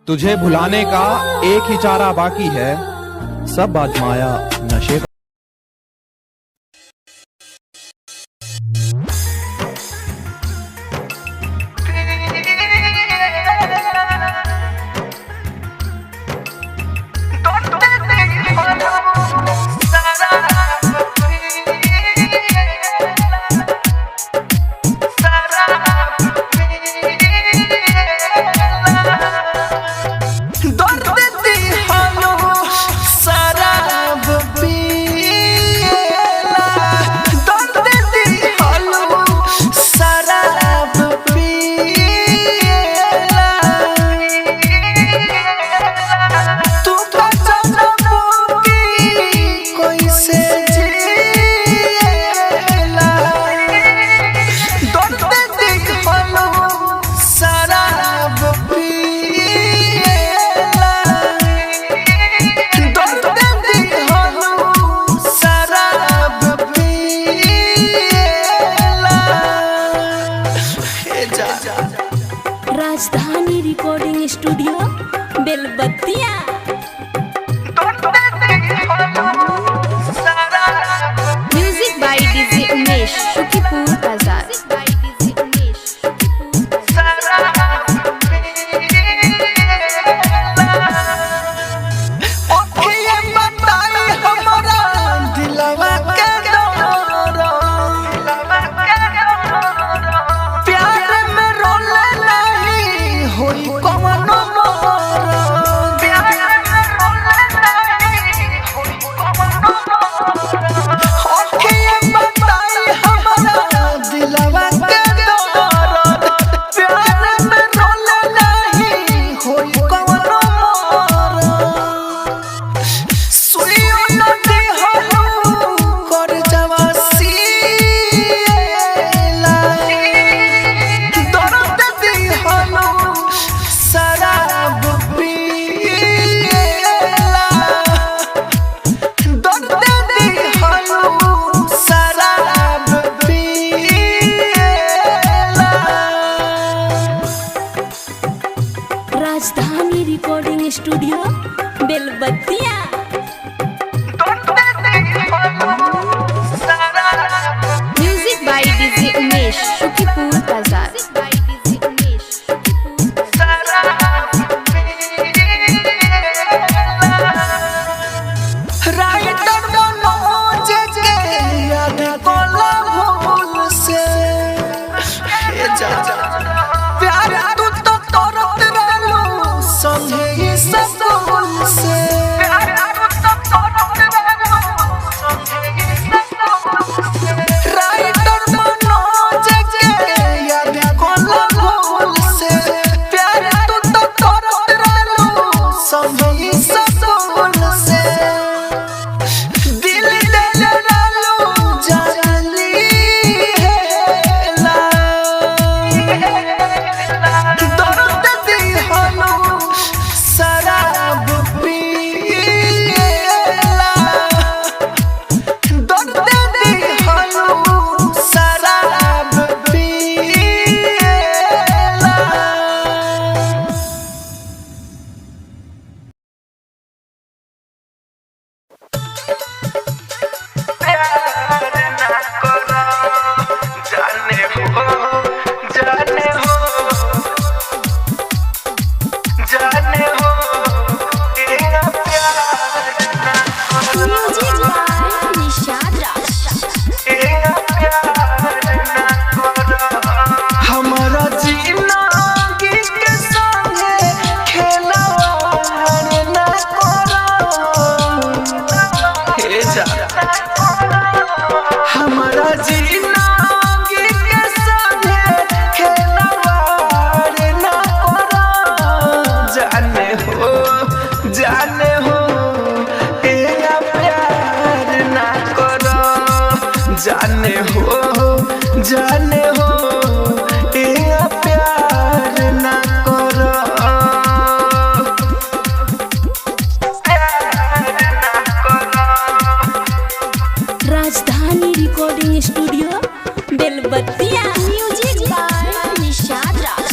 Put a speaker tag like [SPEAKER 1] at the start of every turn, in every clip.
[SPEAKER 1] तुझे भुलाने का एक ही चारा बाकी है, सब आजमाया नशे का।
[SPEAKER 2] Rajdhani recording studio Belbattiya. Music by DJ Umesh Shukipur Bazar. Rajdhani recording studio Belbattiya. Music by DJ Umesh Shukipur Bazar.
[SPEAKER 3] जाने हो ये प्यार ना करो,
[SPEAKER 2] Rajdhani recording studio Belbattiya. Music by Nishad Raj.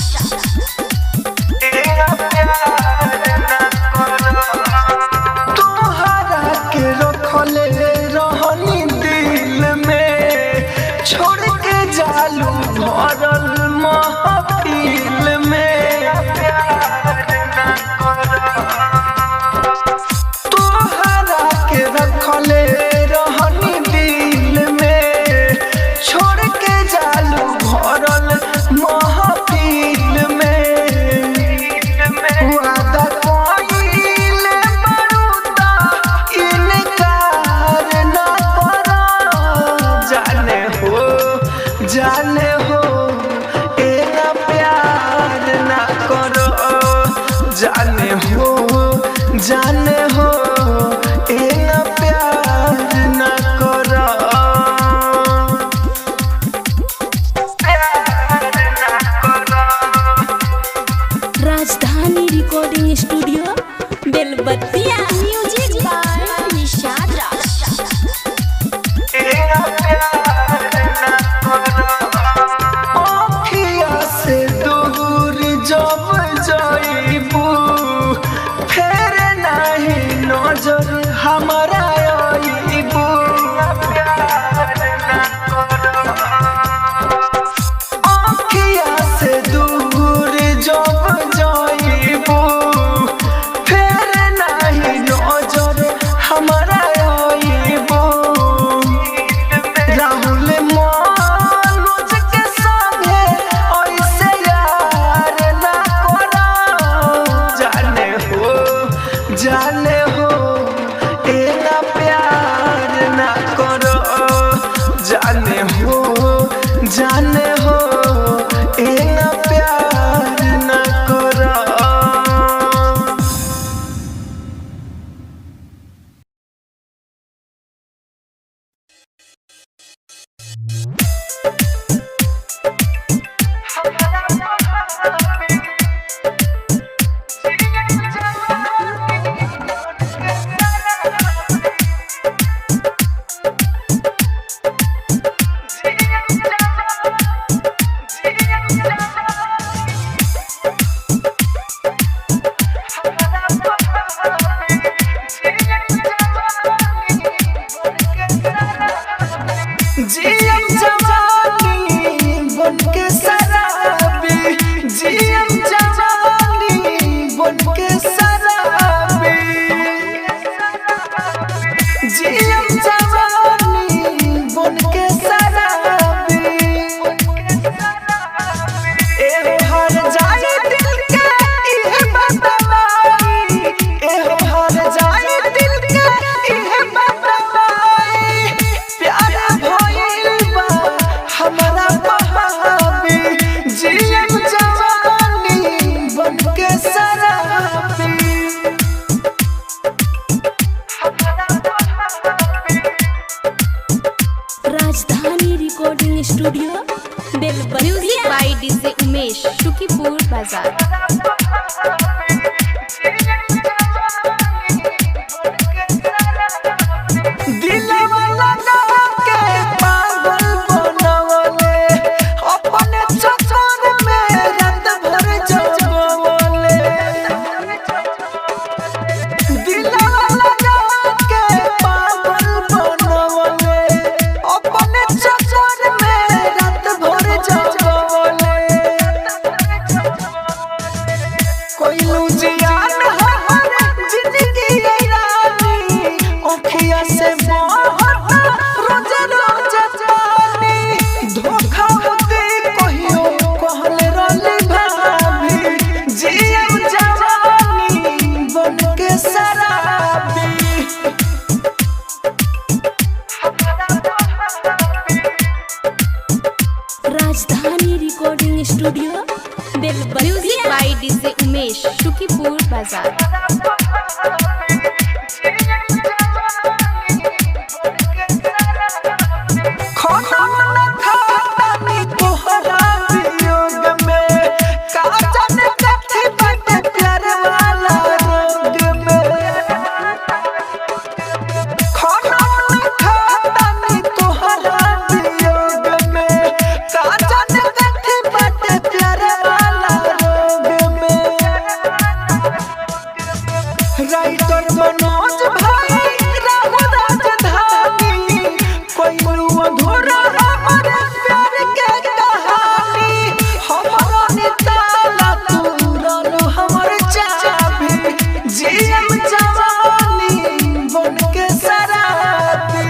[SPEAKER 3] जाने हो एना प्यार ना करो
[SPEAKER 2] Rajdhani recording studio Belbattiya. Music by Nishad Raj.
[SPEAKER 3] एना प्यार ना करो आँखिया से दूर जब जाइबू फेर नहीं नजर हमारा आइबू आँखिया से दूर जब जाइबू फेर नहीं नजर हमारा आइबू राहुल मनोज के संगे ऐसे यार ना करो जाने हो एना प्यार ना करो जाने हो एना प्यार ना करो जियम जवानी बनके शराबी जियम जवानी बनके शराबी जियम जवानी बनके शराबी एहो हर जाए दिल के इहे बदलाई एहो हर जाए दिल के इहे बदलाई प्यार हमारा बहाबी जियम जवानी बनके शराबी
[SPEAKER 2] Rajdhani recording studio Belbattiya. Music by DJ Umesh Shukipur Bazar.
[SPEAKER 3] दिलवा लगा के पागल बनवले अपने चक्कर में रात भर जगवले दिलवा लगा के पागल बनवले अपने चक्कर में रात भर जगवले कोइलू जियान हर जिंदगी रानी ओखिया से रोज रोज जानी धोखा होते कहियो कहले रहली भाभी जियम जवानी बनके शराबी
[SPEAKER 2] Rajdhani recording studio Belbattiya. Music by DJ Umesh Shukipur Bazar.
[SPEAKER 3] खाना न खातानी तोहरा वियोग में का जाने कथी बाटे प्यार वाला रोग में खाना न खातानी तोहरा वियोग में का जाने कथी बाटे प्यार वाला रोग में राइटर मनोज भाई राहु राजधानी कोइलू अधूरा हमारे प्यार के कहानी हमारा निताला तू रो हमर चाबी जियम जवानी बनके शराबी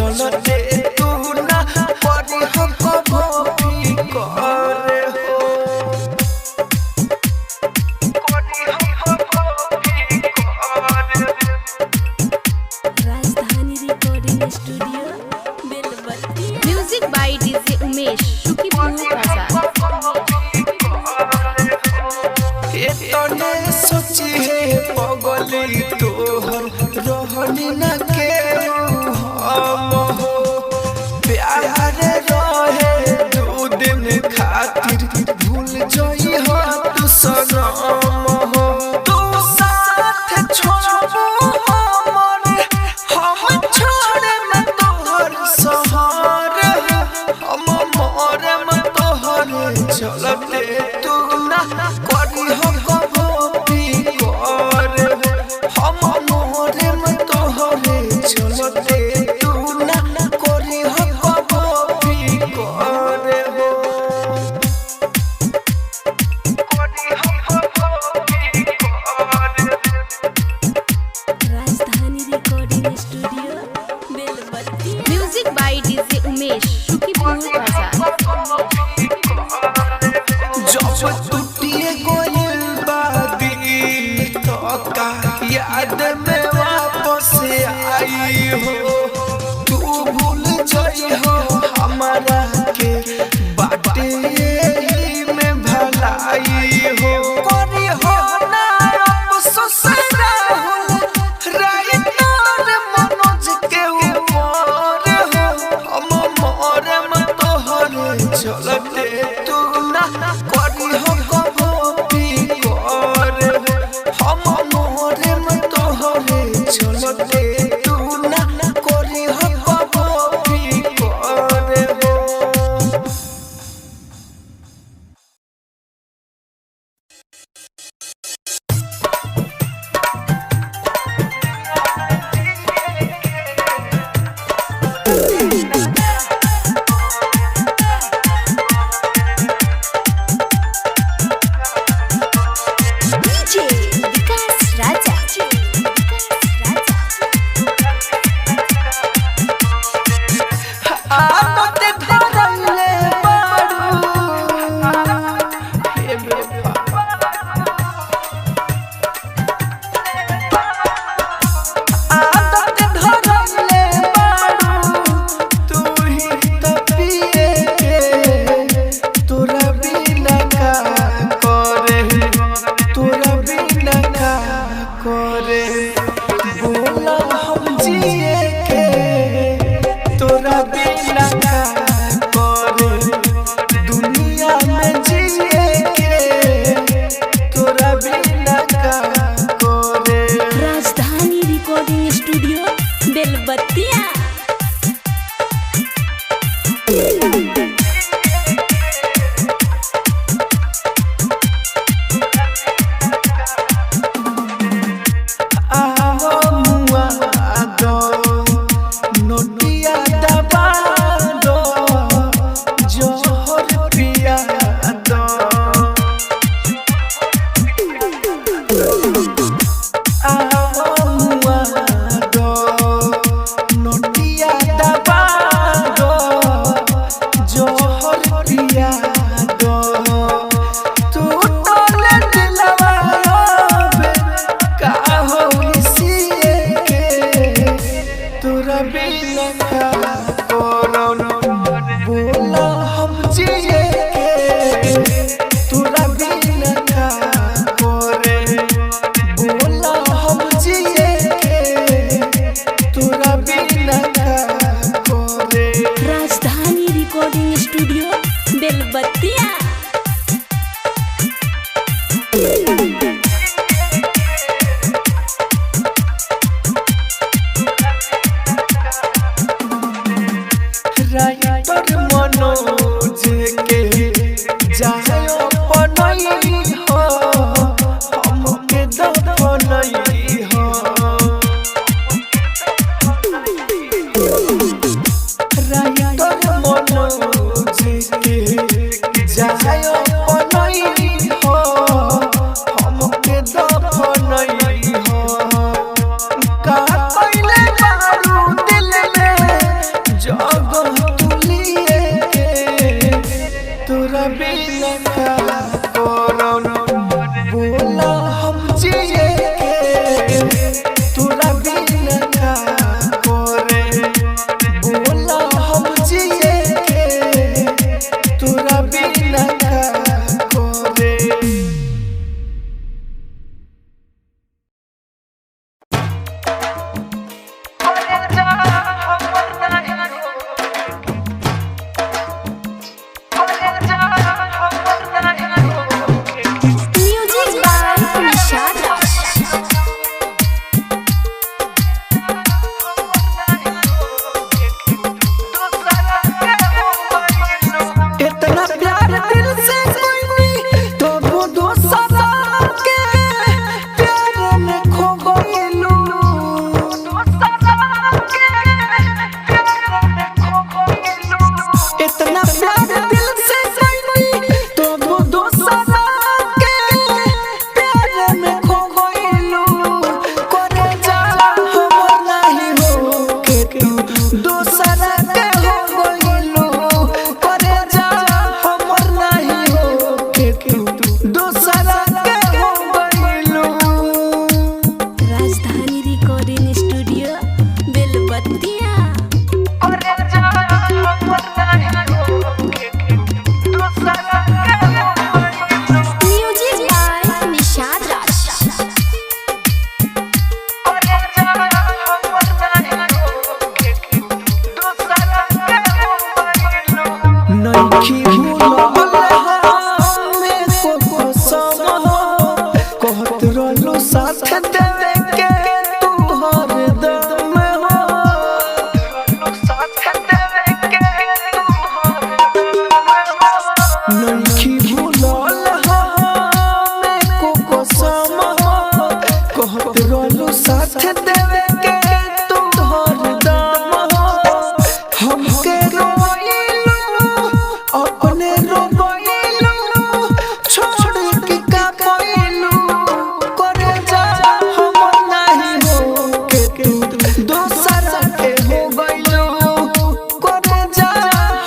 [SPEAKER 3] चलते तू ना करी हो कबो फिकर हो
[SPEAKER 2] Rajdhani recording studio Belbattiya. Music by DJ Umesh Shukipur Bazar.
[SPEAKER 3] तने सोची है पगली तोहर रहनी न के हम हो प्यार रहे 2 दिन खातिर भूल जाई हो तू सनम हो तू साथ छोड़ो हमर हम छोड़े न तोहर सहार हम मोरे म तोहर चलते तू ना करी हो कबो फिकर हम मोरे म तोहरे चलते तू ना करी हो कबो फिकर हो
[SPEAKER 2] Rajdhani recording studio Belbattiya. Music by DJ Umesh Shukipur Bazar.
[SPEAKER 3] जब टूटिए गोयल बादी तो का याद में वापस आई हो तू भूल जाई हो हमारा के बाटे ही में भलाई हो करी हो ना अफसोस राहुल राइटर मनोज के ऊपर हो हम मोरे म तोहरे चलते तू ना करी हो कबो फिकर हम मोरे म तोहरे चलते तू ना करी हो कबो फिकर हो
[SPEAKER 2] डीजे विकास राजा।
[SPEAKER 3] आदत धरले बारू हे बेफा आदत धरले बारू तू ही तो पिए के तोरा बिना का करे तोरा बिना का करे बोला हम जिए के तोरा बिना का करे दुनिया में जिए के तोरा बिना का करे
[SPEAKER 2] राजधानी रिकॉर्डिंग स्टूडियो बेलबत्तिया।
[SPEAKER 3] आहो मुआ दो नोटिया दबा दो जोहर पिया दो आहो मुआ दो नोटिया दबा दो जोहर पिया दो तू तोले दिलवा बे का हो इसिए के तोरा बिना का कोनो बोला हम जिए के तोरा बिना का करे बोला हम जिए के तोरा बिना का करे
[SPEAKER 2] राजधानी रिकॉर्डिंग स्टूडियो बेलबत्तिया।
[SPEAKER 3] राइटर मनोज के जायो पनई हो हमके दफनई हो राइटर मनोज के जायो पनई हो हमके दफनई हो का कइले बारू दिल में हमके रोइलो अपने रोइलो छोड़ के का कोइलो करे जा हम नहीं हो के तू दूसरा के हो गइलो करे जा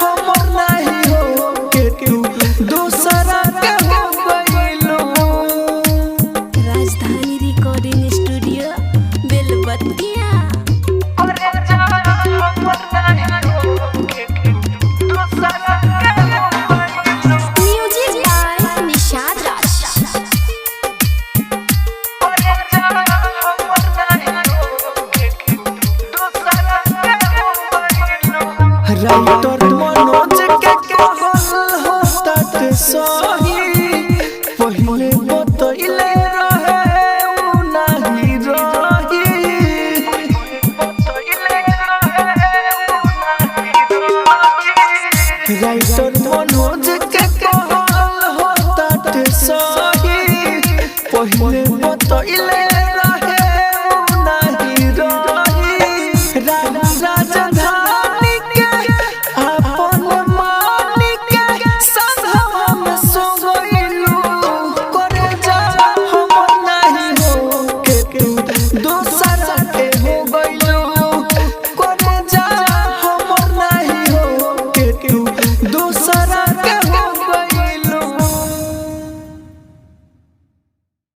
[SPEAKER 3] हम नहीं हो के तू दूसरा के हो गइलो।
[SPEAKER 2] Rajdhani recording studio Belbattiya. Music by Nishad Raj.
[SPEAKER 3] Writer Manoj के कहल होता ते सही पहिले बतइले रहे उ नहीं रही राइटर